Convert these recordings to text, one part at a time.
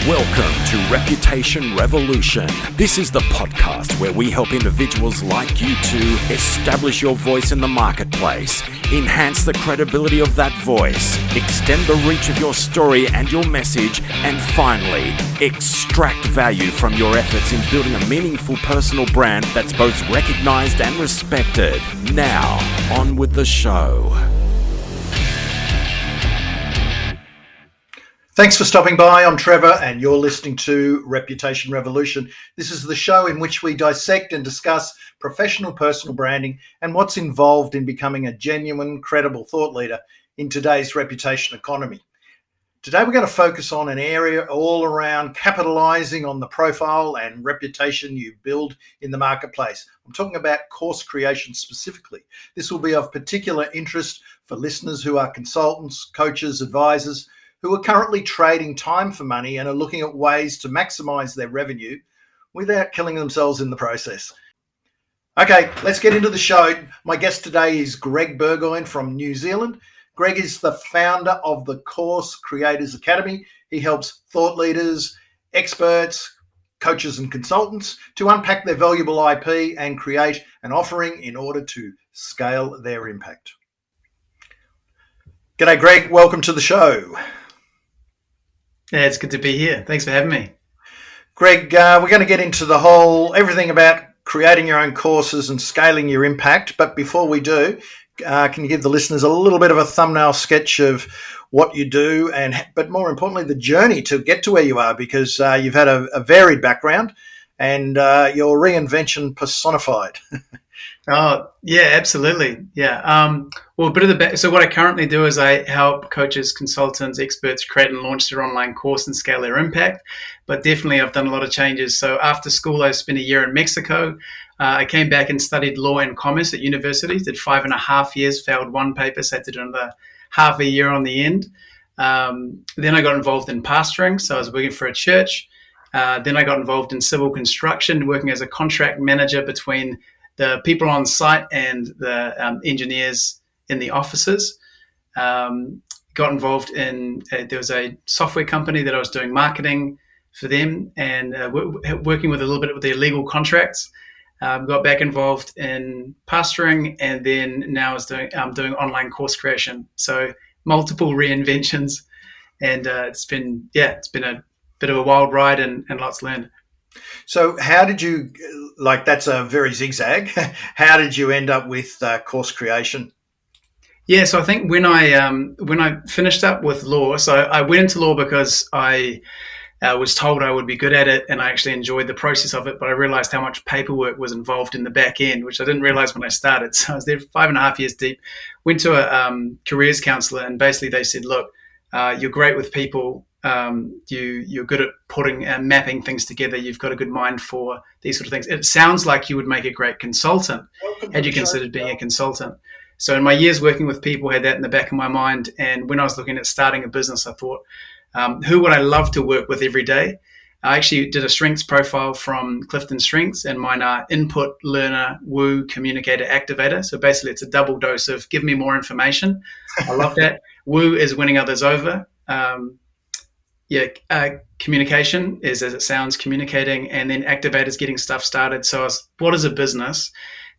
Welcome to Reputation Revolution. This is the podcast where we help individuals like you to establish your voice in the marketplace, enhance the credibility of that voice, extend the reach of your story and your message, and finally, extract value from your efforts in building a meaningful personal brand that's both recognized and respected. Now, on with the show. Thanks for stopping by. I'm Trevor and you're listening to Reputation Revolution. This is the show in which we dissect and discuss professional personal branding and what's involved in becoming a genuine, credible thought leader in today's reputation economy. Today we're going to focus on an area all around capitalizing on the profile and reputation you build in the marketplace. I'm talking about course creation specifically. This will be of particular interest for listeners who are consultants, coaches, advisors, who are currently trading time for money and are looking at ways to maximize their revenue without killing themselves in the process. Okay, let's get into the show. My guest today is Greg Burgoyne from New Zealand. Greg is the founder of the Course Creators Academy. He helps thought leaders, experts, coaches and consultants to unpack their valuable IP and create an offering in order to scale their impact. G'day, Greg. Welcome to the show. Yeah, it's good to be here. Thanks for having me. Greg, we're going to get into everything about creating your own courses and scaling your impact. But before we do, can you give the listeners a little bit of a thumbnail sketch of what you do but more importantly, the journey to get to where you are, because you've had a varied background and your reinvention personified. Oh, yeah, absolutely. Yeah. Well, a bit of so what I currently do is I help coaches, consultants, experts create and launch their online course and scale their impact. But definitely I've done a lot of changes. So after school, I spent a year in Mexico. I came back and studied law and commerce at university, did 5.5 years, failed one paper, so I had to do another half a year on the end. Then I got involved in pastoring. So I was working for a church. Then I got involved in civil construction, working as a contract manager between the people on site and the engineers in the offices. Got involved in, there was a software company that I was doing marketing for them and working with a little bit with their legal contracts. Got back involved in pastoring, and then now I'm doing online course creation. So multiple reinventions, and it's been a bit of a wild ride and lots learned. So how did you, that's a very zigzag, how did you end up with course creation? Yeah, so I think when I finished up with law, so I went into law because I was told I would be good at it and I actually enjoyed the process of it, but I realized how much paperwork was involved in the back end, which I didn't realize when I started. So I was there 5.5 years deep, went to a careers counselor, and basically they said, look, you're great with people. You're good at putting and mapping things together. You've got a good mind for these sort of things. It sounds like you would make a great consultant had you considered being a consultant. So in my years working with people, I had that in the back of my mind. And when I was looking at starting a business, I thought, who would I love to work with every day? I actually did a strengths profile from Clifton Strengths, and mine are input, learner, woo, communicator, activator. So basically it's a double dose of give me more information. I love that. Woo is winning others over. Communication is, as it sounds, communicating, and then activators getting stuff started. So I was bought as a business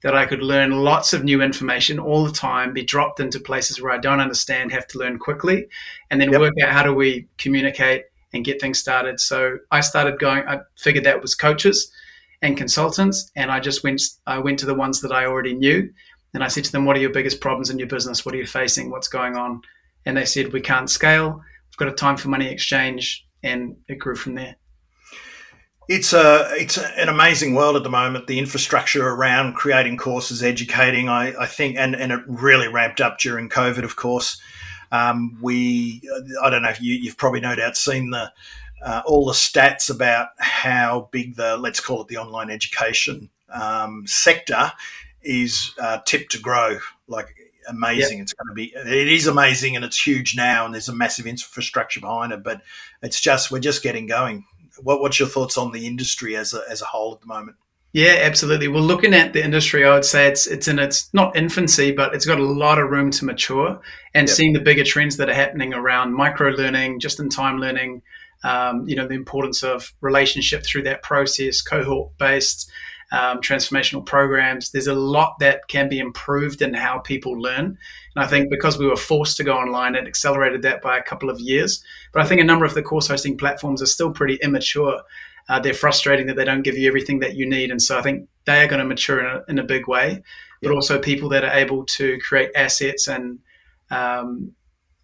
that I could learn lots of new information all the time, be dropped into places where I don't understand, have to learn quickly, and then work out how do we communicate and get things started. So I figured that was coaches and consultants, and I went to the ones that I already knew, and I said to them, what are your biggest problems in your business? What are you facing? What's going on? And they said, we can't scale. We've got a time for money exchange, and it grew from there. It's an amazing world at the moment, the infrastructure around creating courses, educating, I think, and it really ramped up during COVID, of course. I don't know if you've probably no doubt seen all the stats about how big let's call it the online education sector is tipped to grow, amazing. Yep. It is amazing, and it's huge now, and there's a massive infrastructure behind it, but we're just getting going. What's your thoughts on the industry as a whole at the moment? Yeah, absolutely. Well, looking at the industry, I would say it's in its not infancy, but it's got a lot of room to mature, and seeing the bigger trends that are happening around micro learning, just-in-time learning, the importance of relationship through that process, cohort-based transformational programs. There's a lot that can be improved in how people learn. And I think because we were forced to go online, it accelerated that by a couple of years. But I think a number of the course hosting platforms are still pretty immature. They're frustrating that they don't give you everything that you need. And so I think they are going to mature in a big way, but also people that are able to create assets and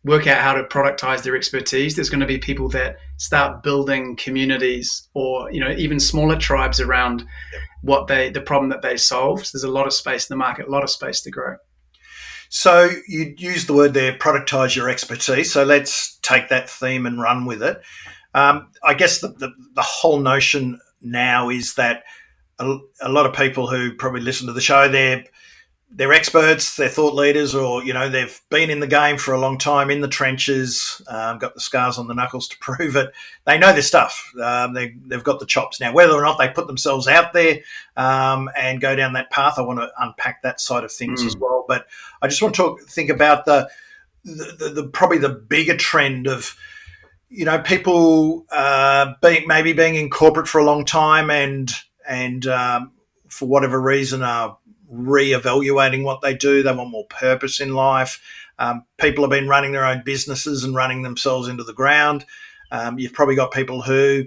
work out how to productize their expertise. There's going to be people that start building communities or, even smaller tribes around the problem that they solve. So there's a lot of space in the market, a lot of space to grow. So you used the word there, productize your expertise. So let's take that theme and run with it. I guess the whole notion now is that a lot of people who probably listen to the show, they're experts, they're thought leaders, or they've been in the game for a long time, in the trenches, got the scars on the knuckles to prove it. They know their stuff. They've got the chops now. Whether or not they put themselves out there and go down that path, I want to unpack that side of things as well. But I just want to think about the probably the bigger trend of people being in corporate for a long time and for whatever reason are re-evaluating what they do. They want more purpose in life. People have been running their own businesses and running themselves into the ground. You've probably got people who,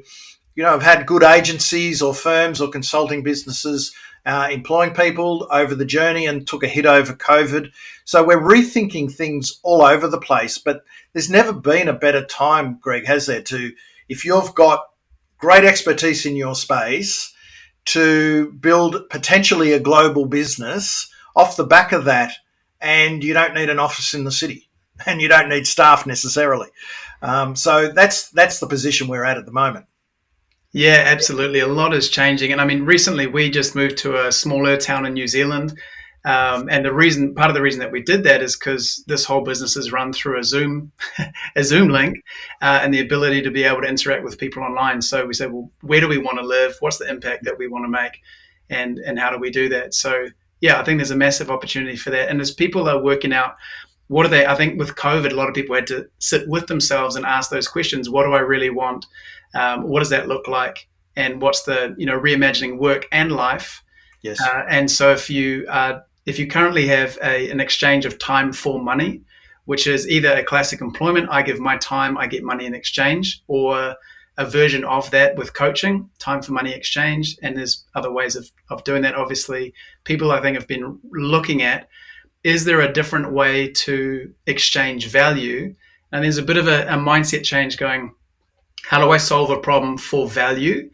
have had good agencies or firms or consulting businesses employing people over the journey and took a hit over COVID. So we're rethinking things all over the place, but there's never been a better time, Greg, has there, if you've got great expertise in your space, to build potentially a global business off the back of that, and you don't need an office in the city and you don't need staff necessarily. So that's the position we're at the moment. Yeah, absolutely. A lot is changing. And I mean, recently we just moved to a smaller town in New Zealand. And part of the reason that we did that is because this whole business is run through a Zoom link, and the ability to be able to interact with people online. So we said, well, where do we want to live? What's the impact that we want to make? And how do we do that? So yeah, I think there's a massive opportunity for that. And as people are working out, I think with COVID, a lot of people had to sit with themselves and ask those questions. What do I really want? What does that look like? And what's the, reimagining work and life? Yes. And so if you currently have an exchange of time for money, which is either a classic employment, I give my time, I get money in exchange, or a version of that with coaching, time for money exchange. And there's other ways of doing that. Obviously, people I think have been looking at, is there a different way to exchange value? And there's a bit of a mindset change going, how do I solve a problem for value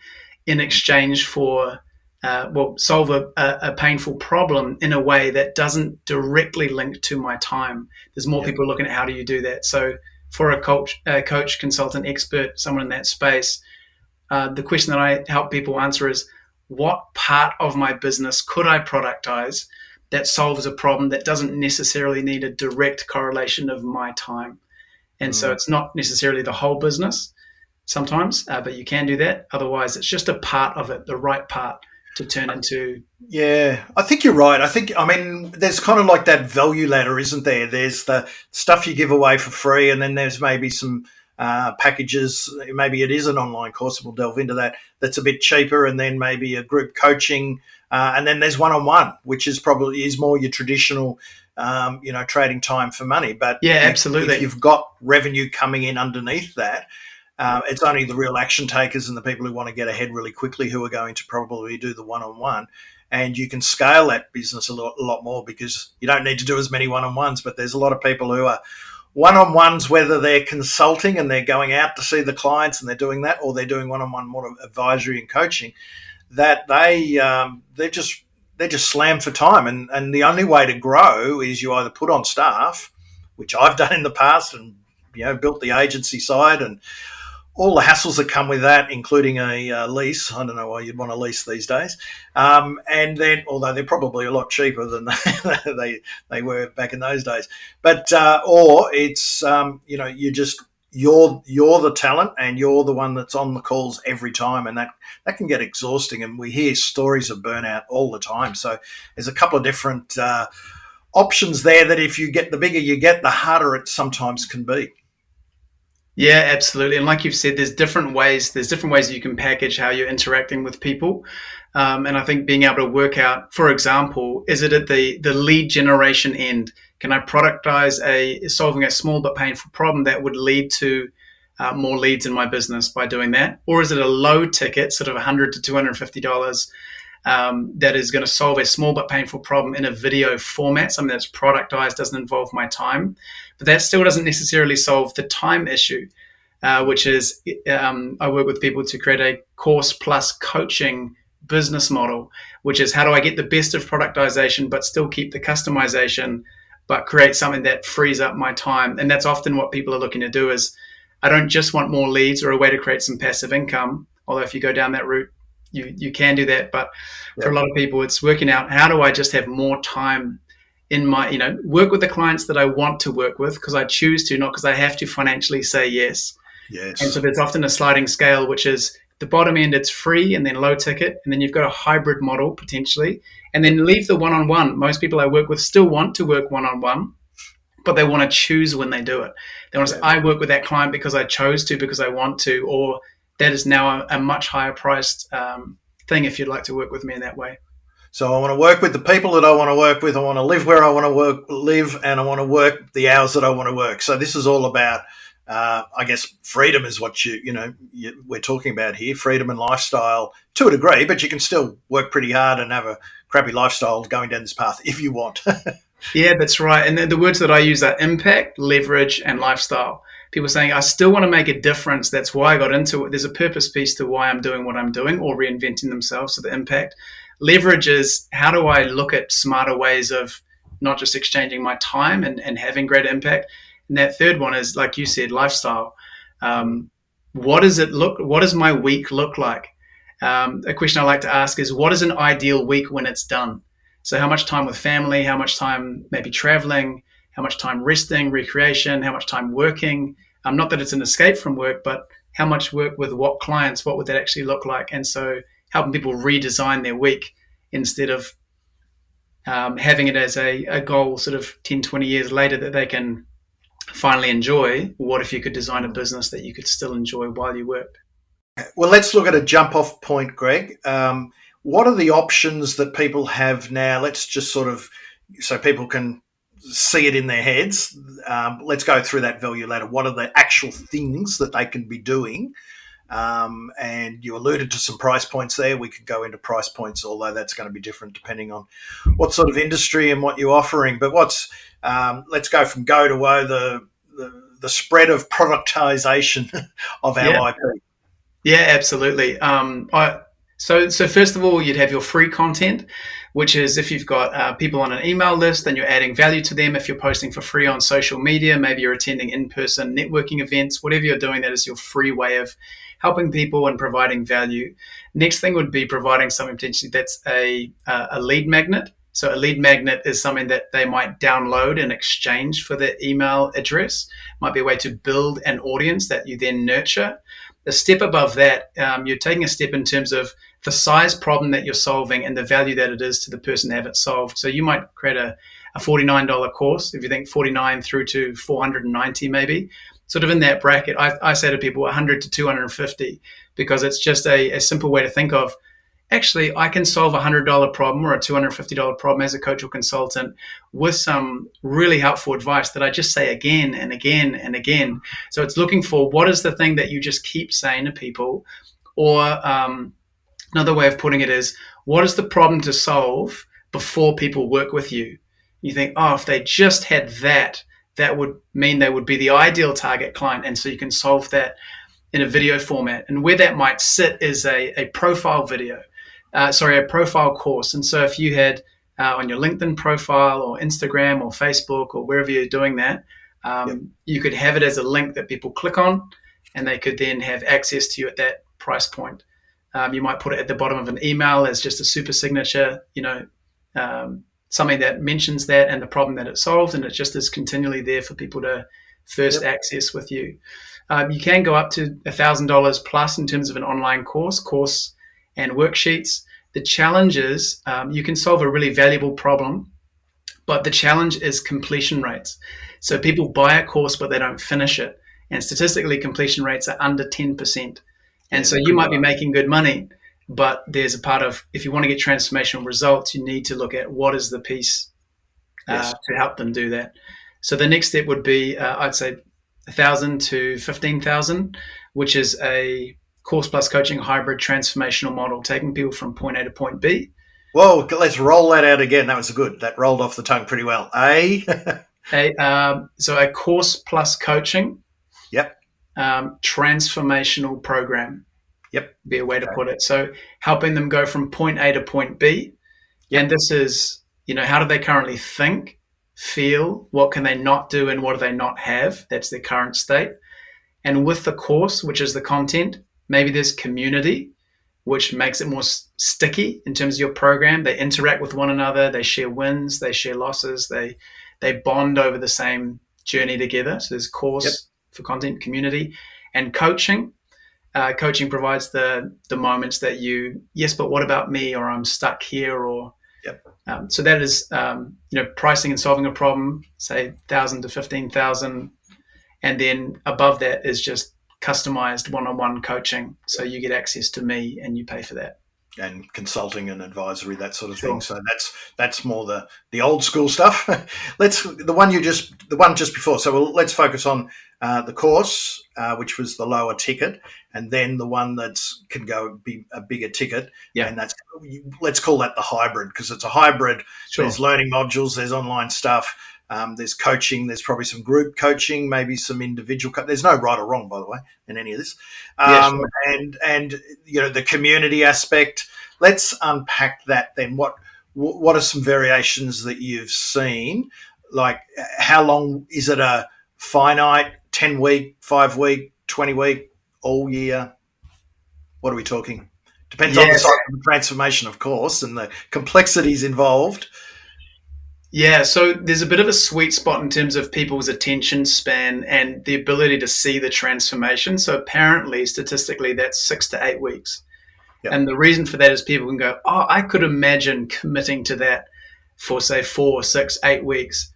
in exchange for solve a painful problem in a way that doesn't directly link to my time. There's more people looking at how do you do that. So for a coach, consultant, expert, someone in that space, the question that I help people answer is, what part of my business could I productize that solves a problem that doesn't necessarily need a direct correlation of my time? And so it's not necessarily the whole business sometimes, but you can do that. Otherwise, it's just a part of it, the right part to turn into. Yeah, I think you're right. There's kind of like that value ladder, isn't there? There's the stuff you give away for free, and then there's maybe some packages. Maybe it is an online course, we'll delve into that, that's a bit cheaper, and then maybe a group coaching, and then there's one-on-one, which is more your traditional trading time for money. But yeah, absolutely. If you've got revenue coming in underneath that, it's only the real action takers and the people who want to get ahead really quickly who are going to probably do the one-on-one. And you can scale that business a lot more because you don't need to do as many one-on-ones. But there's a lot of people who are one-on-ones, whether they're consulting and they're going out to see the clients and they're doing that, or they're doing one-on-one more advisory and coaching, that they're just slammed for time. And the only way to grow is you either put on staff, which I've done in the past, and built the agency side and all the hassles that come with that, including a lease. I don't know why you'd want to lease these days. And then, although they're probably a lot cheaper than they were back in those days. But or it's you're the talent and you're the one that's on the calls every time, and that can get exhausting. And we hear stories of burnout all the time. So there's a couple of different options there that if you get, the bigger you get, the harder it sometimes can be. Yeah, absolutely. And like you've said, there's different ways. There's different ways you can package how you're interacting with people. And I think being able to work out, for example, is it at the lead generation end? Can I productize solving a small but painful problem that would lead to more leads in my business by doing that? Or is it a low ticket, sort of $100 to $250, that is going to solve a small but painful problem in a video format, something that's productized, doesn't involve my time, but that still doesn't necessarily solve the time issue, which is I work with people to create a course plus coaching business model, which is how do I get the best of productization but still keep the customization, but create something that frees up my time. And that's often what people are looking to do is, I don't just want more leads or a way to create some passive income, although if you go down that route, you can do that. But for a lot of people, it's working out, how do I just have more time in my, work with the clients that I want to work with because I choose to, not because I have to financially say yes. Yes. And so there's often a sliding scale, which is the bottom end, it's free and then low ticket. And then you've got a hybrid model potentially. And then leave the one-on-one. Most people I work with still want to work one-on-one, but they want to choose when they do it. They want to say, I work with that client because I chose to, because I want to, or that is now a much higher priced thing if you'd like to work with me in that way. So I want to work with the people that I want to work with. I want to live where I want to live, and I want to work the hours that I want to work. So this is all about, I guess, freedom is what we're talking about here. Freedom and lifestyle to a degree, but you can still work pretty hard and have a crappy lifestyle going down this path if you want. Yeah, that's right. And the words that I use are impact, leverage, and lifestyle. People saying, I still want to make a difference. That's why I got into it. There's a purpose piece to why I'm doing what I'm doing, or reinventing themselves. So the impact. Leverage is, how do I look at smarter ways of not just exchanging my time and having greater impact? And that third one is, like you said, lifestyle. What does my week look like? A question I like to ask is, what is an ideal week when it's done? So how much time with family, how much time maybe traveling, how much time resting, recreation, how much time working? Not that it's an escape from work, but how much work with what clients, what would that actually look like? And so helping people redesign their week instead of having it as a goal sort of 10, 20 years later that they can finally enjoy. What if you could design a business that you could still enjoy while you work? Well, let's look at a jump-off point, Greg. What are the options that people have now? Let's just sort of, so people can see it in their heads. Let's go through that value ladder. What are the actual things that they can be doing? And you alluded to some price points there. We could go into price points, although that's going to be different depending on what sort of industry and what you're offering. But let's go from go to woe, the spread of productisation of our IP. Yeah, absolutely. So first of all, you'd have your free content, which is if you've got people on an email list, then you're adding value to them. If you're posting for free on social media, maybe you're attending in-person networking events, whatever you're doing, that is your free way of helping people and providing value. Next thing would be providing something potentially that's a lead magnet. So a lead magnet is something that they might download in exchange for their email address. Might be a way to build an audience that you then nurture. A step above that, you're taking a step in terms of the size problem that you're solving and the value that it is to the person to have it solved. So you might create a $49 course, if you think 49 through to 490 maybe, sort of in that bracket. I say to people 100 to 250, because it's just a simple way to think of, actually, I can solve a $100 problem or a $250 problem as a coach or consultant with some really helpful advice that I just say again and again and again. So it's looking for, what is the thing that you just keep saying to people? Or another way of putting it is, what is the problem to solve before people work with you? You think, if they just had that would mean they would be the ideal target client. And so you can solve that in a video format. And where that might sit is a profile video. A profile course. And so if you had on your LinkedIn profile or Instagram or Facebook or wherever you're doing that, you could have it as a link that people click on, and they could then have access to you at that price point. You might put it at the bottom of an email as just a super signature, something that mentions that and the problem that it solved, and it just is continually there for people to first access with you. You can go up to $1,000 plus in terms of an online course and worksheets. The challenge is you can solve a really valuable problem, but the challenge is completion rates. So people buy a course, but they don't finish it. and statistically completion rates are under 10%. And Yeah, so you might be making good money, but there's a part of, if you want to get transformational results, you need to look at what is the piece to help them do that. So the next step would be, I'd say, 1,000 to 15,000, which is a course plus coaching hybrid transformational model, taking people from point A to point B. Whoa, let's roll that out again. That was good. That rolled off the tongue pretty well. So a course plus coaching. Yep. Transformational program. Yep. Be a way to put it. So helping them go from point A to point B. Yep. And this is, how do they currently think, feel, what can they not do, and what do they not have? That's their current state. And with the course, which is the content, maybe there's community, which makes it more sticky in terms of your program. They interact with one another. They share wins. They share losses. They bond over the same journey together. So there's course for content, community, and coaching. Coaching provides the moments that yes, but what about me? Or I'm stuck here. Or so that is pricing and solving a problem. Say 1,000 to 15,000, and then above that is just customized one-on-one coaching. So you get access to me and you pay for that. And consulting and advisory, that sort of thing. So that's more the old school stuff. The one just before. So let's focus on the course, which was the lower ticket, and then the one can go be a bigger ticket. Yeah. And let's call that the hybrid, because it's a hybrid. Sure. There's learning modules, there's online stuff. There's coaching. There's probably some group coaching, maybe some individual. There's no right or wrong, by the way, in any of this. Sure. And the community aspect. Let's unpack that then. What are some variations that you've seen? Like, how long is it? A finite 10-week, 5-week, 20-week, all year? What are we talking? Depends on the size of the transformation, of course, and the complexities involved. Yeah, so there's a bit of a sweet spot in terms of people's attention span and the ability to see the transformation. So apparently, statistically, that's 6 to 8 weeks. Yep. And the reason for that is people can go, I could imagine committing to that for, say, 4, 6, 8 weeks.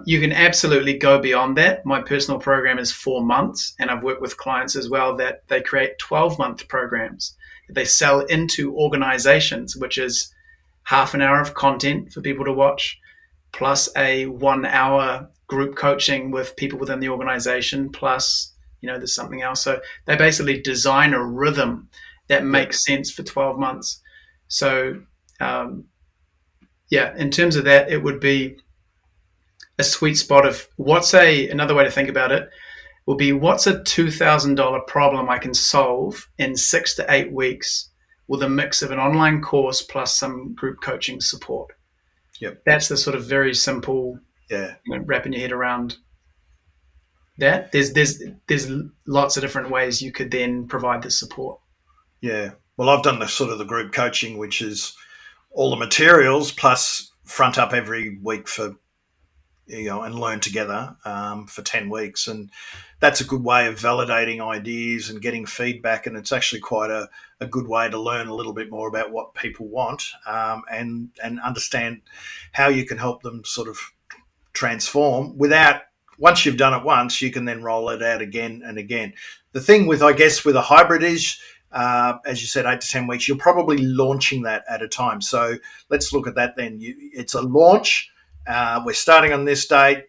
You can absolutely go beyond that. My personal program is 4 months, and I've worked with clients as well that they create 12-month programs. They sell into organizations, which is half an hour of content for people to watch, plus a 1 hour group coaching with people within the organization, plus, there's something else. So they basically design a rhythm that makes sense for 12 months. So, in terms of that, it would be a sweet spot of another way to think about it will be, what's a $2,000 problem I can solve in 6 to 8 weeks with a mix of an online course plus some group coaching support. Yep. That's the sort of very simple, wrapping your head around that. There's lots of different ways you could then provide the support. Yeah. Well, I've done the group coaching, which is all the materials plus front up every week for, and learn together for 10 weeks. And that's a good way of validating ideas and getting feedback. And it's actually quite a good way to learn a little bit more about what people want and understand how you can help them sort of transform once you've done it once, you can then roll it out again and again. The thing with a hybrid is, as you said, 8 to 10 weeks, you're probably launching that at a time. So let's look at that then. It's a launch. We're starting on this date,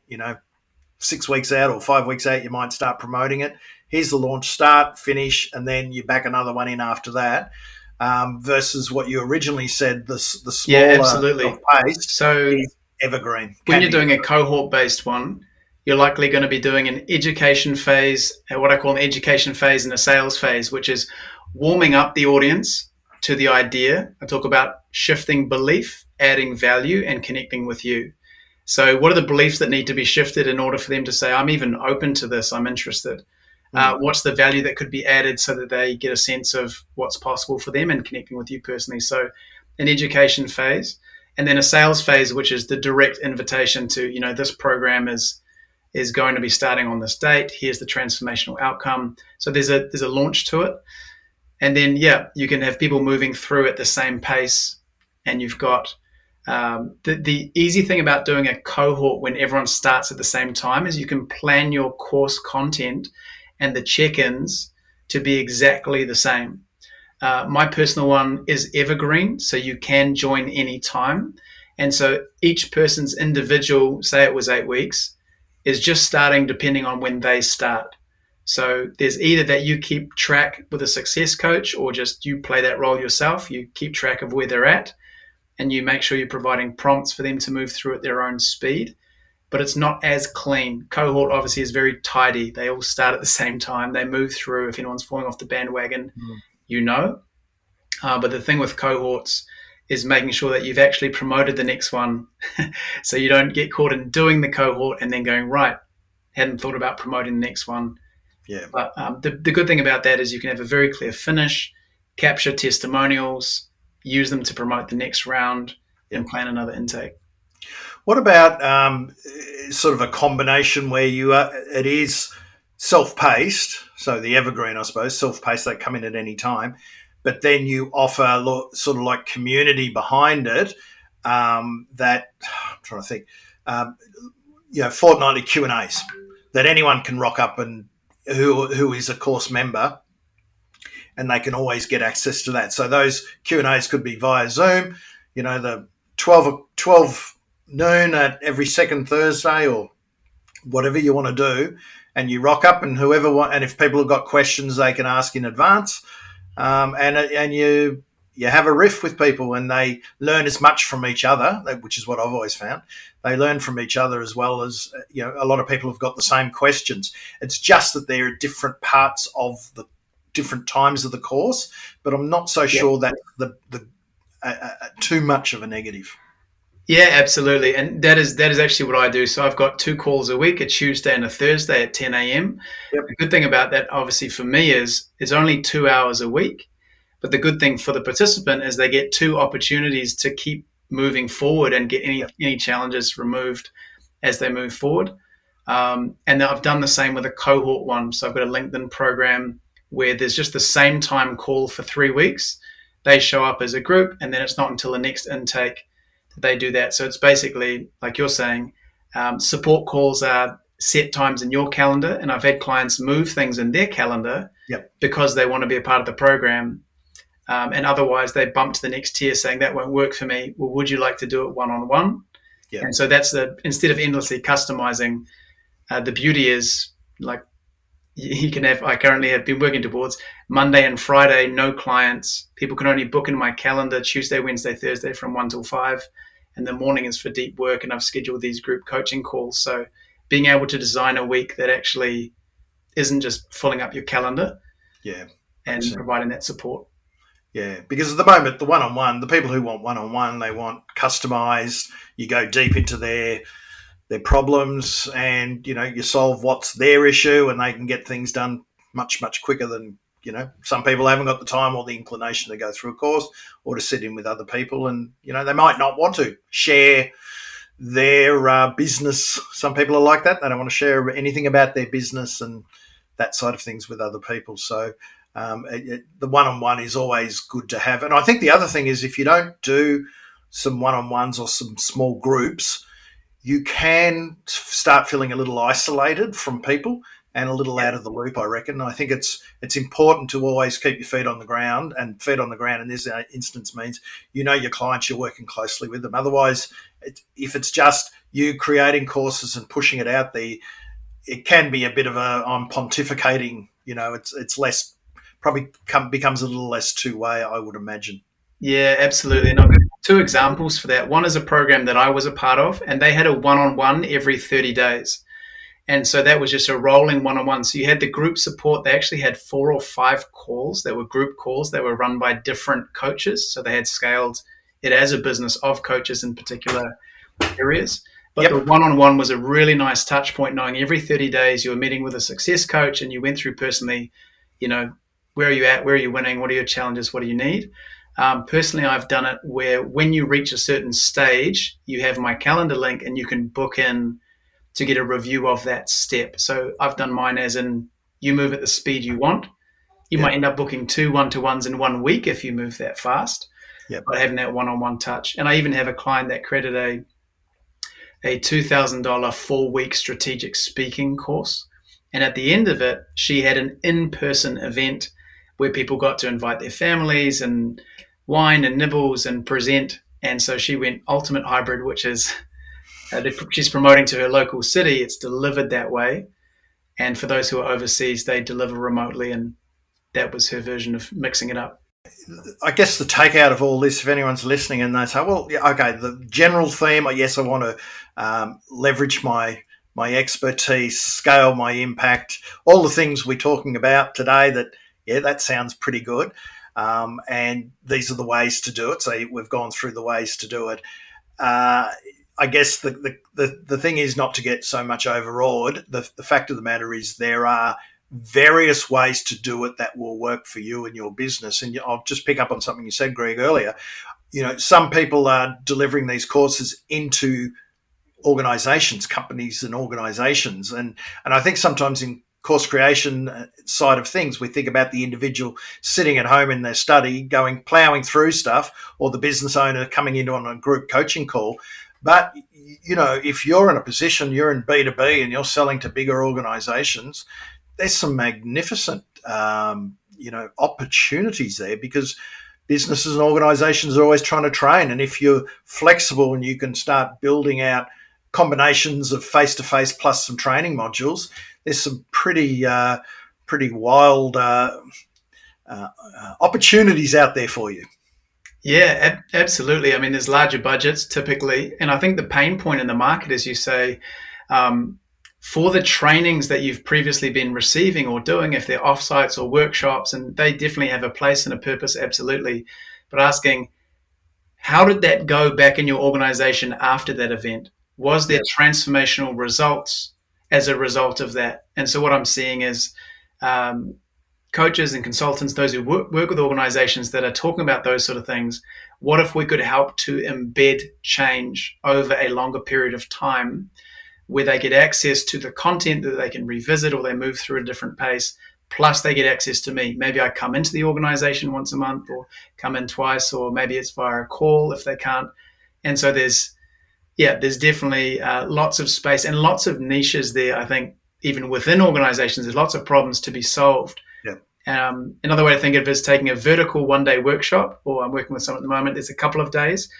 6 weeks out or 5 weeks out, you might start promoting it. Here's the launch, start, finish, and then you back another one in after that. Versus what you originally said, the smaller absolutely. Pace is evergreen. When you're doing a cohort-based one, you're likely going to be doing an education phase, what I call an education phase and a sales phase, which is warming up the audience to the idea. I talk about shifting belief, adding value, and connecting with you. So what are the beliefs that need to be shifted in order for them to say, I'm even open to this, I'm interested? What's the value that could be added so that they get a sense of what's possible for them and connecting with you personally? So an education phase, and then a sales phase, which is the direct invitation to, this program is going to be starting on this date. Here's the transformational outcome. So there's a launch to it. And then, you can have people moving through at the same pace, and you've got The easy thing about doing a cohort when everyone starts at the same time is you can plan your course content and the check-ins to be exactly the same. My personal one is evergreen, so you can join any time. And so each person's individual, say it was 8 weeks, is just starting depending on when they start. So there's either that you keep track with a success coach, or just you play that role yourself. You keep track of where they're at, and you make sure you're providing prompts for them to move through at their own speed. But it's not as clean. Cohort obviously is very tidy. They all start at the same time. They move through. If anyone's falling off the bandwagon, you know. But the thing with cohorts is making sure that you've actually promoted the next one so you don't get caught in doing the cohort and then going, right, hadn't thought about promoting the next one. Yeah. But the good thing about that is you can have a very clear finish, capture testimonials, use them to promote the next round, and plan another intake. What about sort of a combination where it is self-paced, so the evergreen, I suppose, self-paced, they come in at any time, but then you offer sort of like community behind it, that, I'm trying to think, fortnightly Q&As that anyone can rock up and who is a course member, and they can always get access to that. So those Q&As could be via Zoom, the 12 noon at every second Thursday or whatever you want to do, and you rock up, and and if people have got questions, they can ask in advance, and you have a riff with people, and they learn as much from each other, which is what I've always found. They learn from each other as well as, a lot of people have got the same questions. It's just that there are different parts of the different times of the course, but I'm not so sure that the too much of a negative. Yeah, absolutely. And that is actually what I do. So I've got 2 calls a week, a Tuesday and a Thursday at 10 a.m. Yep. The good thing about that, obviously, for me is it's only 2 hours a week. But the good thing for the participant is they get 2 opportunities to keep moving forward and get any challenges removed as they move forward. And I've done the same with a cohort one. So I've got a LinkedIn program where there's just the same time call for 3 weeks. They show up as a group, and then it's not until the next intake that they do that. So it's basically, like you're saying, support calls are set times in your calendar, and I've had clients move things in their calendar because they want to be a part of the program. And otherwise they bump to the next tier saying that won't work for me. Well, would you like to do it one-on-one? And so that's instead of endlessly customizing, the beauty is like you can have, I currently have been working towards Monday and Friday, no clients. People can only book in my calendar Tuesday, Wednesday, Thursday from 1 till 5. And the morning is for deep work. And I've scheduled these group coaching calls. So being able to design a week that actually isn't just filling up your calendar and providing that support. Yeah, because at the moment, the one-on-one, the people who want one-on-one, they want customized. You go deep into their problems, and you solve what's their issue, and they can get things done much, much quicker than some people haven't got the time or the inclination to go through a course or to sit in with other people, and they might not want to share their business. Some people are like that. They don't want to share anything about their business and that side of things with other people. So the one-on-one is always good to have. And I think the other thing is, if you don't do some one-on-ones or some small groups, you can start feeling a little isolated from people and a little out of the loop, I reckon. I think it's important to always keep your feet on the ground, and feet on the ground in this instance means your clients, you're working closely with them. Otherwise, if it's just you creating courses and pushing it out there, it can be a bit of I'm pontificating. It's less, probably becomes a little less two-way, I would imagine. Yeah, absolutely. And I've got 2 examples for that. One is a program that I was a part of, and they had a one-on-one every 30 days. And so that was just a rolling one-on-one. So you had the group support. They actually had 4 or 5 calls. They were group calls. They were run by different coaches. So they had scaled it as a business of coaches in particular areas. But the one-on-one was a really nice touch point, knowing every 30 days you were meeting with a success coach, and you went through personally, where are you at? Where are you winning? What are your challenges? What do you need? Personally, I've done it where when you reach a certain stage, you have my calendar link and you can book in to get a review of that step. So I've done mine as in you move at the speed you want. You might end up booking 2 one-to-ones in 1 week if you move that fast. Yep. by having that one-on-one touch. And I even have a client that created a $2,000 4-week strategic speaking course. And at the end of it, she had an in-person event where people got to invite their families and wine and nibbles and present. And so she went ultimate hybrid, which is she's promoting to her local city. It's delivered that way. And for those who are overseas, they deliver remotely. And that was her version of mixing it up. I guess the takeout of all this, if anyone's listening and they say, well, yeah, okay, the general theme, yes, I want to leverage my expertise, scale my impact, all the things we're talking about today that sounds pretty good. And these are the ways to do it. So we've gone through the ways to do it. I guess the thing is not to get so much overawed. The fact of the matter is there are various ways to do it that will work for you and your business. And I'll just pick up on something you said, Greg, earlier. Some people are delivering these courses into organizations, companies and organizations. And I think sometimes in course creation side of things, we think about the individual sitting at home in their study, plowing through stuff, or the business owner coming in on a group coaching call. But, if you're in a position, you're in B2B and you're selling to bigger organizations, there's some magnificent, opportunities there, because businesses and organizations are always trying to train. And if you're flexible and you can start building out combinations of face-to-face plus some training modules, there's some pretty wild opportunities out there for you. Yeah, absolutely. I mean, there's larger budgets typically. And I think the pain point in the market, as you say, for the trainings that you've previously been receiving or doing, if they're offsites or workshops, and they definitely have a place and a purpose, absolutely. But asking, how did that go back in your organization after that event? Was there transformational results as a result of that? And so what I'm seeing is coaches and consultants, those who work with organizations that are talking about those sort of things, what if we could help to embed change over a longer period of time, where they get access to the content that they can revisit, or they move through a different pace, plus they get access to me. Maybe I come into the organization once a month, or come in twice, or maybe it's via a call if they can't. And so there's definitely lots of space and lots of niches there. I think even within organizations, there's lots of problems to be solved. Another way to think of it is taking a vertical one-day workshop, or I'm working with someone at the moment, it's a couple of days,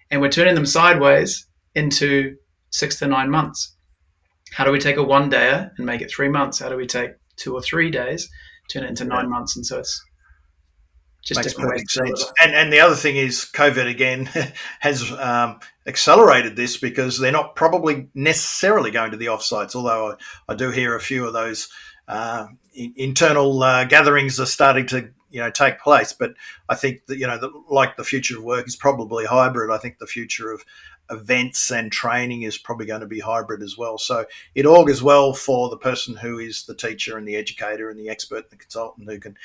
and we're turning them sideways into 6 to 9 months. How do we take a one-dayer and make it 3 months? How do we take 2 or 3 days, turn it into 9 months? And so it's just makes different perfect ways to sense. And the other thing is COVID again has accelerated this, because they're not probably necessarily going to the offsites, although I do hear a few of those internal gatherings are starting to take place. But I think that like the future of work is probably hybrid. I think the future of events and training is probably going to be hybrid as well. So it augurs well for the person who is the teacher and the educator and the expert and the consultant, who can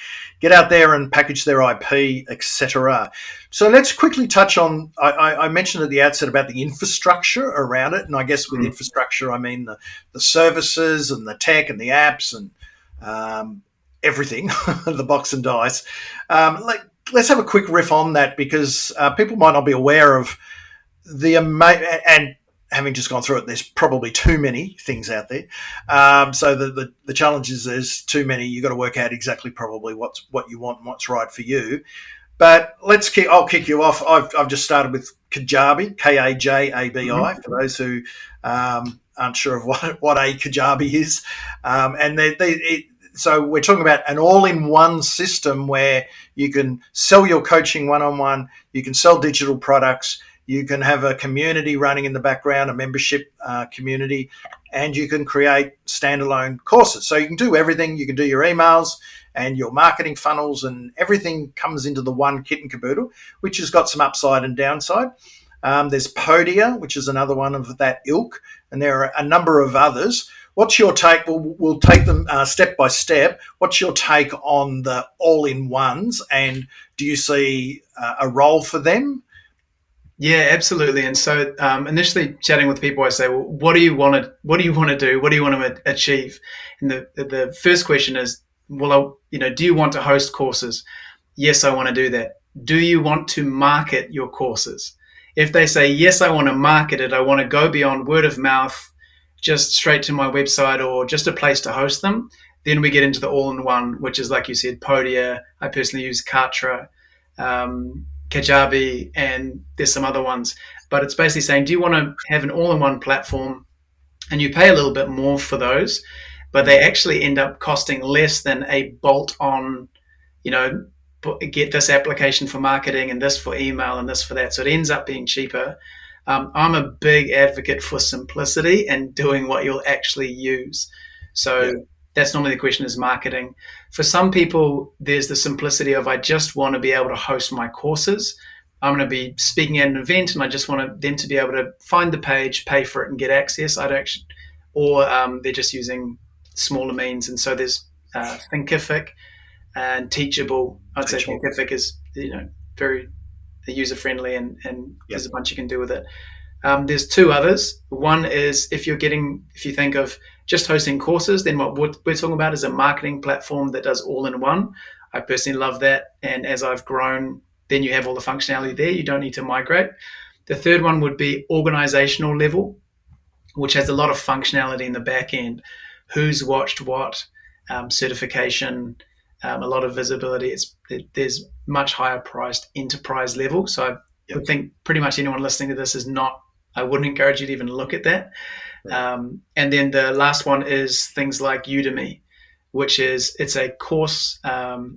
get out there and package their IP, etc. So let's quickly touch on, I mentioned at the outset about the infrastructure around it. And I guess with infrastructure, I mean the services and the tech and the apps and everything, the box and dice. Let's have a quick riff on that, because people might not be aware of and having just gone through it, there's probably too many things out there. So the challenge is there's too many. You've got to work out exactly probably what you want and what's right for you. But I'll kick you off. I've just started with Kajabi, Kajabi, for those who aren't sure of what a Kajabi is. So we're talking about an all-in-one system where you can sell your coaching one-on-one, you can sell digital products, you can have a community running in the background, a membership community, and you can create standalone courses. So you can do everything. You can do your emails and your marketing funnels, and everything comes into the one kit and caboodle, which has got some upside and downside. There's Podia, which is another one of that ilk, and there are a number of others. What's your take? We'll take them step by step. What's your take on the all-in-ones, and do you see a role for them? Yeah, absolutely. And so initially chatting with people, I say, well, what do you want to do? What do you want to achieve? And the first question is, well, do you want to host courses? Yes, I want to do that. do you want to market your courses? If they say, yes, I want to market it, I want to go beyond word of mouth, just straight to my website or just a place to host them, then we get into the all-in-one, which is, like you said, Podia. I personally use Kartra, Kajabi, and there's some other ones. But it's basically saying, do you want to have an all-in-one platform? And you pay a little bit more for those, but they actually end up costing less than a bolt-on, get this application for marketing and this for email and this for that. So it ends up being cheaper. I'm a big advocate for simplicity and doing what you'll actually use. So that's normally the question, is marketing. For some people, there's the simplicity of, I just want to be able to host my courses. I'm going to be speaking at an event and I just want them to be able to find the page, pay for it and get access. Or they're just using smaller means. And so there's Thinkific and Teachable. I'd say Thinkific is very user-friendly and there's a bunch you can do with it. There's two others. One is if you think of just hosting courses, then what we're talking about is a marketing platform that does all-in-one. I personally love that. And as I've grown, then you have all the functionality there. You don't need to migrate. The third one would be organizational level, which has a lot of functionality in the back end. Who's watched what, certification, a lot of visibility. There's much higher priced enterprise level. So I would think pretty much anyone listening to this I wouldn't encourage you to even look at that. And then the last one is things like Udemy, which it's a course.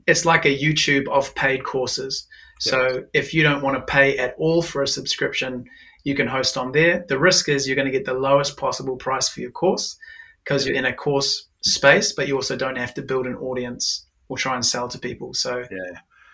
It's like a YouTube of paid courses. So if you don't want to pay at all for a subscription, you can host on there. The risk is you're going to get the lowest possible price for your course because you're in a course space, but you also don't have to build an audience or try and sell to people. So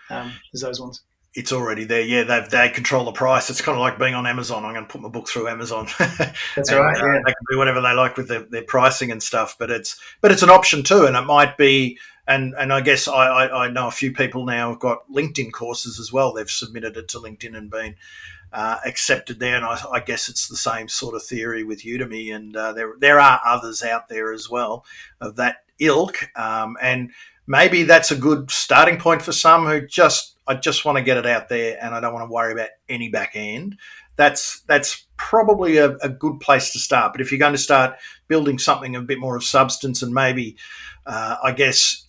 there's those ones. It's already there. Yeah, they control the price. It's kind of like being on Amazon. I'm going to put my book through Amazon. That's right. They can do whatever they like with their pricing and stuff. But it's an option too, and it might be. And I guess I know a few people now have got LinkedIn courses as well. They've submitted it to LinkedIn and been accepted there. And I guess it's the same sort of theory with Udemy. And there are others out there as well of that ilk. And maybe that's a good starting point for some who I just want to get it out there and I don't want to worry about any back end. That's probably a good place to start. But if you're going to start building something a bit more of substance and maybe, I guess,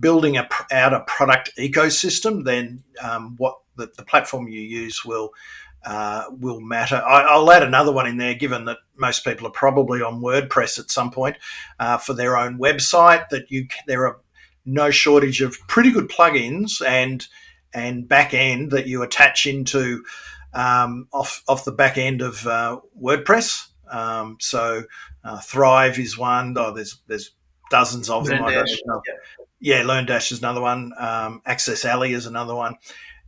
building out a product ecosystem, then what the platform you use will matter. I'll add another one in there, given that most people are probably on WordPress at some point for their own website. There are no shortage of pretty good plugins and back end that you attach into off the back end of WordPress. So Thrive is one. There's dozens of them. LearnDash is another one. Access Alley is another one,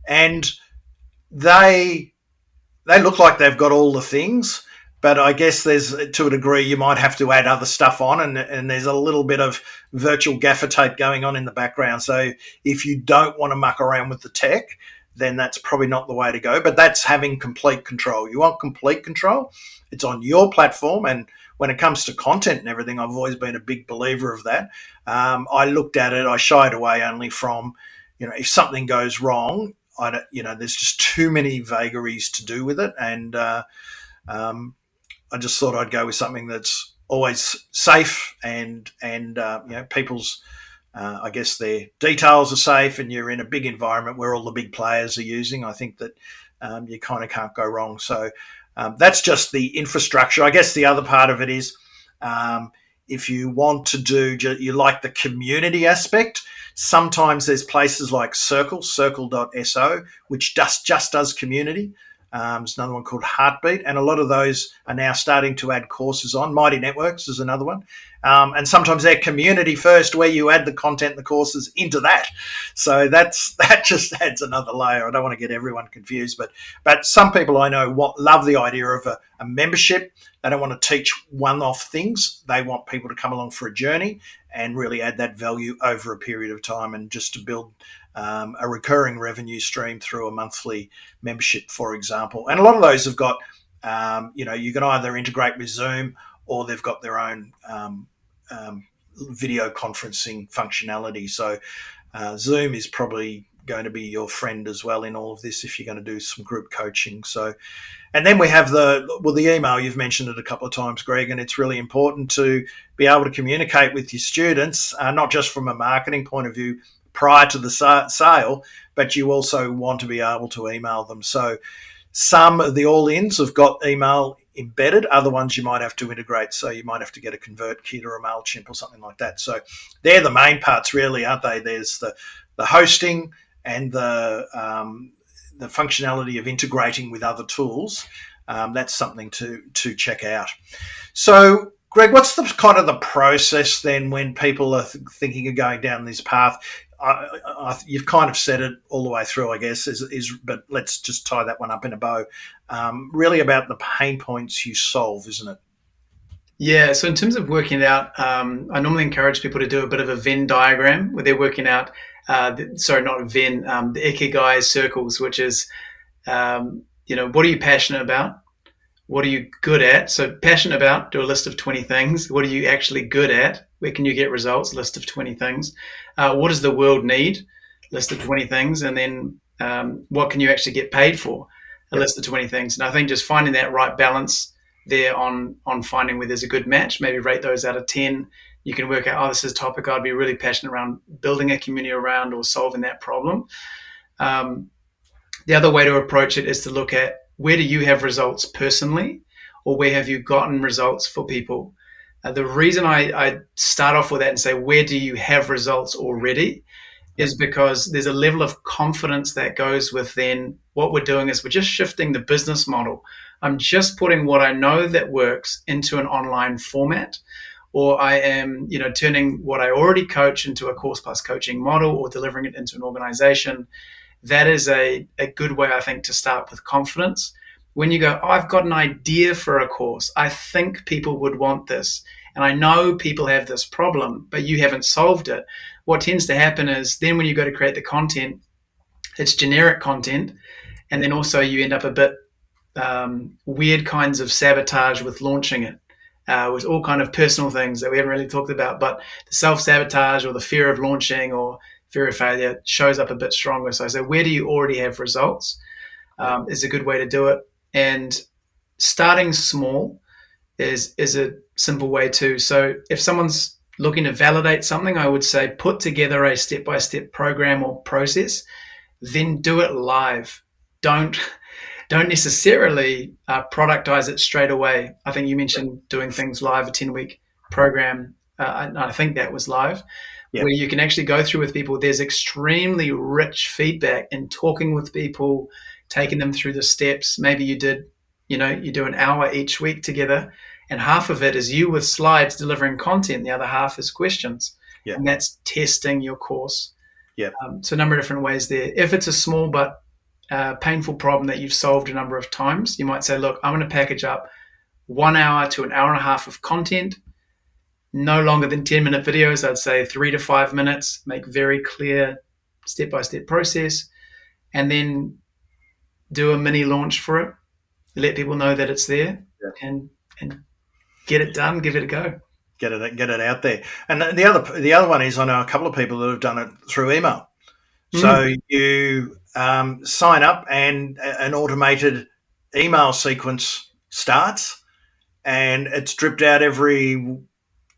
and they look like they've got all the things. But I guess there's, to a degree, you might have to add other stuff on, and there's a little bit of virtual gaffer tape going on in the background. So if you don't want to muck around with the tech, then that's probably not the way to go. But that's having complete control. You want complete control. It's on your platform. And when it comes to content and everything, I've always been a big believer of that. I looked at it. I shied away only from, if something goes wrong, there's just too many vagaries to do with it. And I just thought I'd go with something that's always safe and people's, I guess their details are safe, and you're in a big environment where all the big players are using. I think that you kind of can't go wrong. So that's just the infrastructure. I guess the other part of it is if you want to you like the community aspect, sometimes there's places like circle.so, which just does community. There's another one called Heartbeat, and a lot of those are now starting to add courses on. Mighty Networks is another one. And sometimes they're community first, where you add the content and the courses into that. So that just adds another layer. I don't want to get everyone confused, but some people I know love the idea of a membership. They don't want to teach one-off things. They want people to come along for a journey and really add that value over a period of time, and just to build a recurring revenue stream through a monthly membership, for example. And a lot of those have got, you can either integrate with Zoom, or they've got their own video conferencing functionality. So Zoom is probably going to be your friend as well in all of this if you're going to do some group coaching. So, and then we have the email. You've mentioned it a couple of times, Greg, and it's really important to be able to communicate with your students, not just from a marketing point of view prior to the sale, but you also want to be able to email them. So some of the all-ins have got email embedded. Other ones you might have to integrate. So you might have to get a ConvertKit or a MailChimp or something like that. So they're the main parts, really, aren't they? There's the hosting and the functionality of integrating with other tools. That's something to check out. So, Greg, what's the kind of the process then when people are thinking of going down this path? You've kind of said it all the way through, I guess, but let's just tie that one up in a bow. Really about the pain points you solve, isn't it? Yeah, so in terms of working it out, I normally encourage people to do a bit of a Venn diagram where they're working out, the Ikigai circles, which is, what are you passionate about? What are you good at? So passionate about, do a list of 20 things. What are you actually good at? Where can you get results? List of 20 things. What does the world need? List of 20 things. And then what can you actually get paid for? A list of 20 things. And I think just finding that right balance there on finding where there's a good match, maybe rate those out of 10. You can work out, this is a topic I'd be really passionate around building a community around or solving that problem. The other way to approach it is to look at, where do you have results personally, or where have you gotten results for people? The reason I start off with that and say, where do you have results already, is because there's a level of confidence that goes with then what we're doing is we're just shifting the business model. I'm just putting what I know that works into an online format, or I am, turning what I already coach into a course plus coaching model or delivering it into an organization. That is a good way, I think, to start with confidence. When you go, I've got an idea for a course. I think people would want this. And I know people have this problem, but you haven't solved it. What tends to happen is then when you go to create the content, it's generic content. And then also you end up a bit weird kinds of sabotage with launching it, with all kind of personal things that we haven't really talked about. But the self-sabotage or the fear of launching or fear of failure shows up a bit stronger. So I say, where do you already have results? Is a good way to do it. And starting small is a simple way too. So if someone's looking to validate something, I would say put together a step-by-step program or process, then do it live. Don't necessarily productize it straight away. I think you mentioned doing things live, a 10-week program. I think that was live. Yep. Where you can actually go through with people. There's extremely rich feedback in talking with people, taking them through the steps. Maybe you do an hour each week together, and half of it is you with slides delivering content. The other half is questions. Yep. And that's testing your course. Yeah. So a number of different ways there. If it's a small but painful problem that you've solved a number of times, you might say, look, I'm going to package up 1 hour to an hour and a half of content, no longer than 10-minute videos. I'd say 3 to 5 minutes, make very clear step-by-step process, and then do a mini launch for it, let people know that it's there, and get it done, give it a go. Get it out there. And the other one is, I know a couple of people that have done it through email. So you sign up and an automated email sequence starts, and it's dripped out every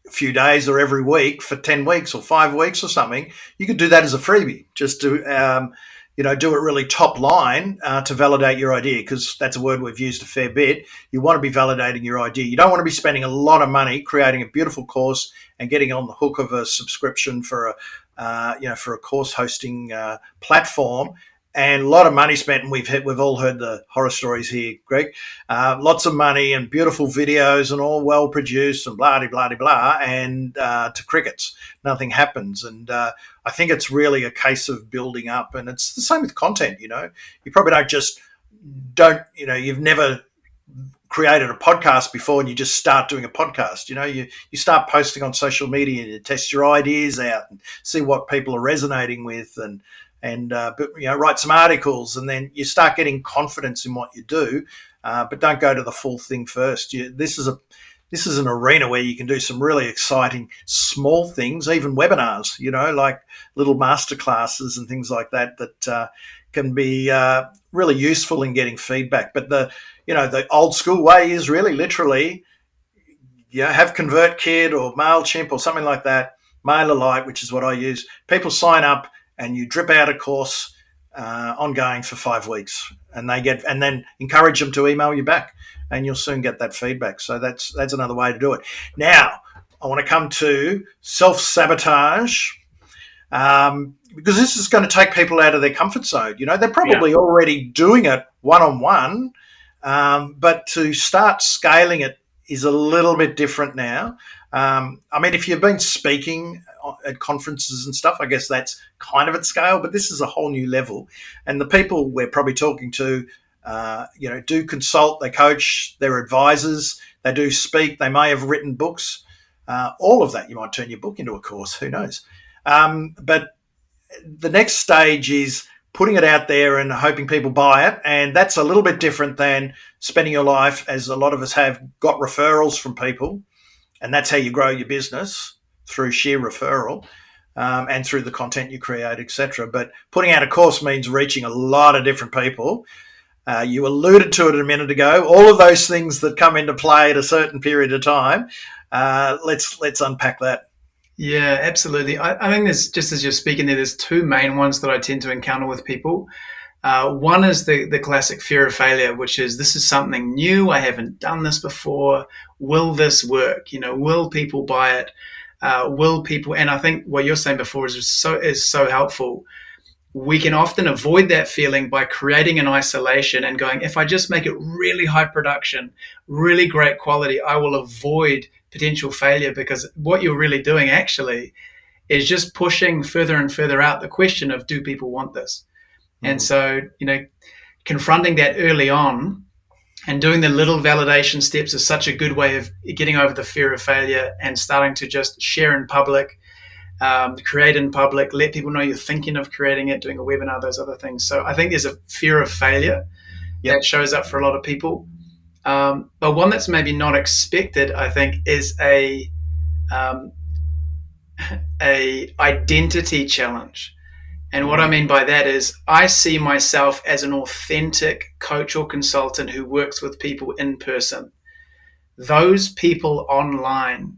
few days or every week for 10 weeks or 5 weeks or something. You could do that as a freebie, just to do it really top line to validate your idea, because that's a word we've used a fair bit. You want to be validating your idea. You don't want to be spending a lot of money creating a beautiful course and getting on the hook of a subscription for a course hosting platform, and a lot of money spent. And we've all heard the horror stories here, Greg. Lots of money and beautiful videos and all well produced and blah blah blah, and to crickets, nothing happens. And I think it's really a case of building up, and it's the same with content. You probably you've never created a podcast before and you just start doing a podcast. You start posting on social media and you test your ideas out and see what people are resonating with, and write some articles, and then you start getting confidence in what you do, but don't go to the full thing first. This is this is an arena where you can do some really exciting small things, even webinars, like little masterclasses and things like that can be really useful in getting feedback. But the old school way is really literally, have ConvertKit or MailChimp or something like that, MailerLite, which is what I use. People sign up and you drip out a course ongoing for 5 weeks, and then encourage them to email you back, and you'll soon get that feedback. So that's another way to do it. Now, I want to come to self-sabotage, because this is going to take people out of their comfort zone. They're probably already doing it one-on-one, but to start scaling it is a little bit different now. If you've been speaking at conferences and stuff, I guess that's kind of at scale, but this is a whole new level. And the people we're probably talking to, do consult, they coach, they're advisors, they do speak, they may have written books, all of that. You might turn your book into a course, who knows? But the next stage is putting it out there and hoping people buy it. And that's a little bit different than spending your life, as a lot of us have, got referrals from people. And that's how you grow your business, through sheer referral, and through the content you create, etc. But putting out a course means reaching a lot of different people. You alluded to it a minute ago. All of those things that come into play at a certain period of time. Let's unpack that. Yeah, absolutely. I think there's, just as you're speaking there's two main ones that I tend to encounter with people. One is the classic fear of failure, which is, this is something new. I haven't done this before. Will this work? Will people buy it? Will people? And I think what you're saying before is so helpful. We can often avoid that feeling by creating an isolation and going, if I just make it really high production, really great quality, I will avoid potential failure, because what you're really doing actually is just pushing further and further out the question of, do people want this? And so, confronting that early on and doing the little validation steps is such a good way of getting over the fear of failure and starting to just share in public, create in public, let people know you're thinking of creating it, doing a webinar, those other things. So I think there's a fear of failure that shows up for a lot of people. But one that's maybe not expected, I think, is a identity challenge. And what I mean by that is, I see myself as an authentic coach or consultant who works with people in person. Those people online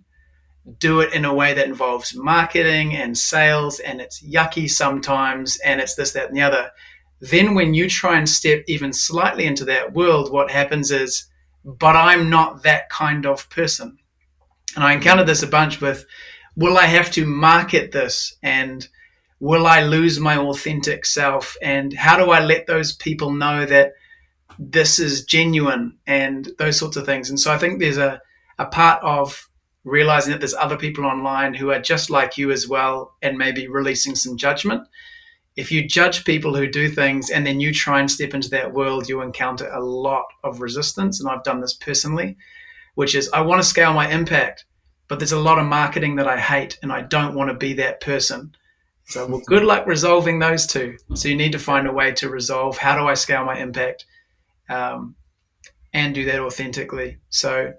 do it in a way that involves marketing and sales, and it's yucky sometimes, and it's this, that, and the other. Then when you try and step even slightly into that world, what happens is, but I'm not that kind of person. And I encountered this a bunch with, will I have to market this? And will I lose my authentic self? And how do I let those people know that this is genuine, and those sorts of things? And so I think there's a part of realizing that there's other people online who are just like you as well, and maybe releasing some judgment. If you judge people who do things and then you try and step into that world, you encounter a lot of resistance. And I've done this personally, which is, I want to scale my impact, but there's a lot of marketing that I hate, and I don't want to be that person. So, well, good luck resolving those two. So you need to find a way to resolve, how do I scale my impact, and do that authentically. So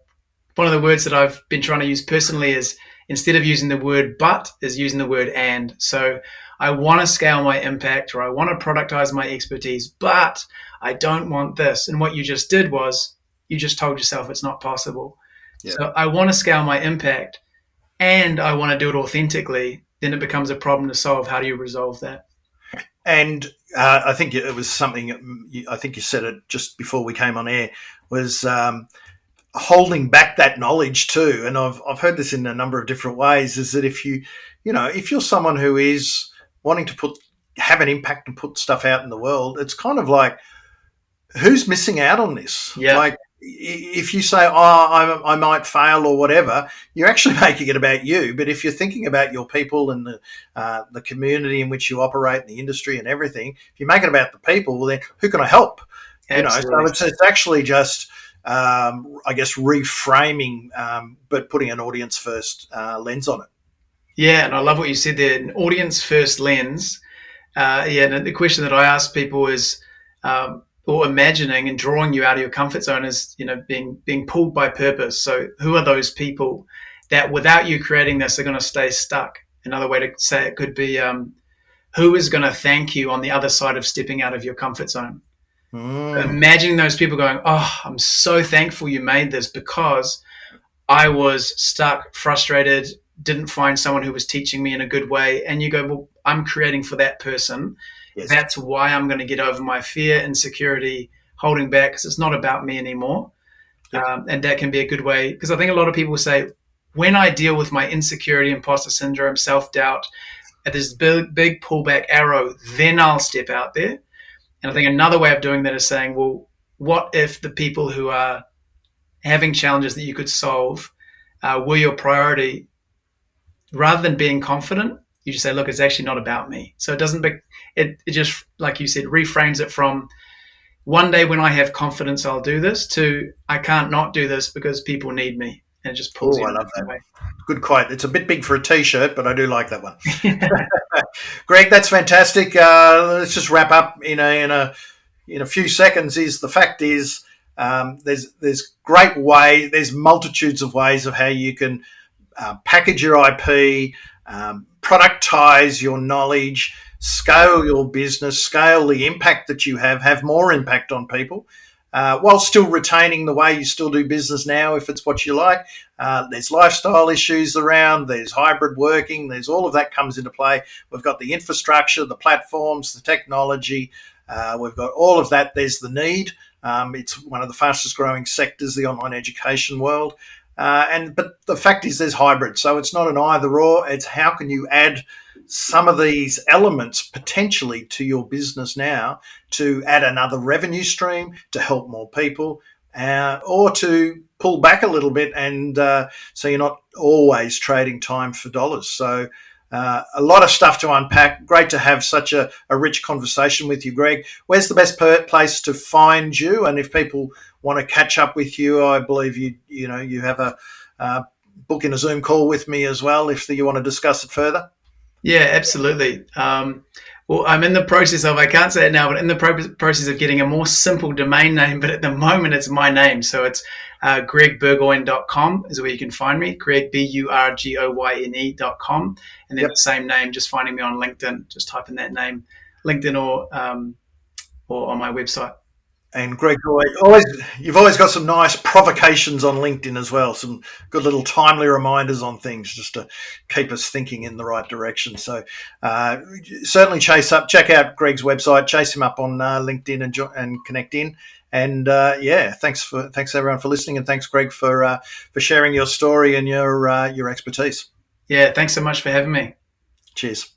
one of the words that I've been trying to use personally is, instead of using the word but, is using the word and. So I want to scale my impact, or I want to productize my expertise, but I don't want this. And what you just did was, you just told yourself it's not possible. Yeah. So I want to scale my impact and I want to do it authentically. Then it becomes a problem to solve. How do you resolve that? And I think it was something, I think you said it just before we came on air, was holding back that knowledge too. And I've heard this in a number of different ways, is that if you're someone who is wanting to have an impact and put stuff out in the world, it's kind of like, who's missing out on this? Yeah. Like, if you say, I might fail or whatever, you're actually making it about you. But if you're thinking about your people and the community in which you operate, and the industry and everything, if you make it about the people, well, then who can I help? Absolutely. So it's actually just, I guess, reframing, but putting an audience first lens on it. Yeah, and I love what you said there, an audience first lens. And the question that I ask people is, or imagining and drawing you out of your comfort zone is, being pulled by purpose. So who are those people that without you creating this are going to stay stuck? Another way to say it could be, who is going to thank you on the other side of stepping out of your comfort zone? Imagining those people going, oh, I'm so thankful you made this because I was stuck, frustrated, didn't find someone who was teaching me in a good way. And you go, well, I'm creating for that person. Yes. That's why I'm going to get over my fear, insecurity, holding back, because it's not about me anymore. Yep. And that can be a good way, because I think a lot of people say, when I deal with my insecurity, imposter syndrome, self-doubt, at this big pullback arrow, then I'll step out there. And I think another way of doing that is saying, well, what if the people who are having challenges that you could solve were your priority? Rather than being confident, you just say, look, it's actually not about me. So it doesn't, it just, like you said, reframes it from one day when I have confidence, I'll do this, to I can't not do this because people need me. And it just pulls you. I love that. Way. Good quote. It's a bit big for a T-shirt, but I do like that one. Greg, that's fantastic. Let's just wrap up in a few seconds. The fact is, there's great way. There's multitudes of ways of how you can package your IP, productize your knowledge, scale your business, scale the impact that you have more impact on people, while still retaining the way you still do business now, if it's what you like. There's lifestyle issues around, there's hybrid working, there's all of that comes into play. We've got the infrastructure, the platforms, the technology, we've got all of that. There's the need. It's one of the fastest growing sectors, the online education world. But the fact is there's hybrid. So it's not an either or, it's how can you add some of these elements potentially to your business now to add another revenue stream, to help more people, or to pull back a little bit, and so you're not always trading time for dollars. So a lot of stuff to unpack. Great to have such a rich conversation with you, Greg. Where's the best place to find you? And if people want to catch up with you, I believe you have a book in a Zoom call with me as well, if you want to discuss it further. Yeah, absolutely. Well, I'm in the process of, I can't say it now, but in the process of getting a more simple domain name, but at the moment it's my name. So it's gregburgoyne.com is where you can find me, Greg, BURGOYNE.com. And then the same name, just finding me on LinkedIn, just type in that name, LinkedIn or on my website. And Greg, you've always got some nice provocations on LinkedIn as well, some good little timely reminders on things just to keep us thinking in the right direction. So certainly check out Greg's website, chase him up on LinkedIn and connect in. And thanks everyone for listening, and thanks Greg for sharing your story and your expertise. Yeah, thanks so much for having me. Cheers.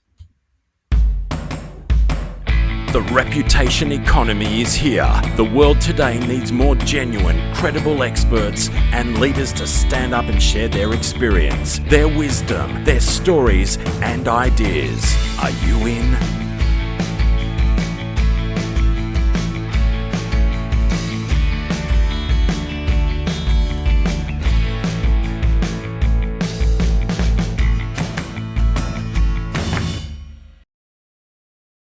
The reputation economy is here. The world today needs more genuine, credible experts and leaders to stand up and share their experience, their wisdom, their stories and ideas. Are you in?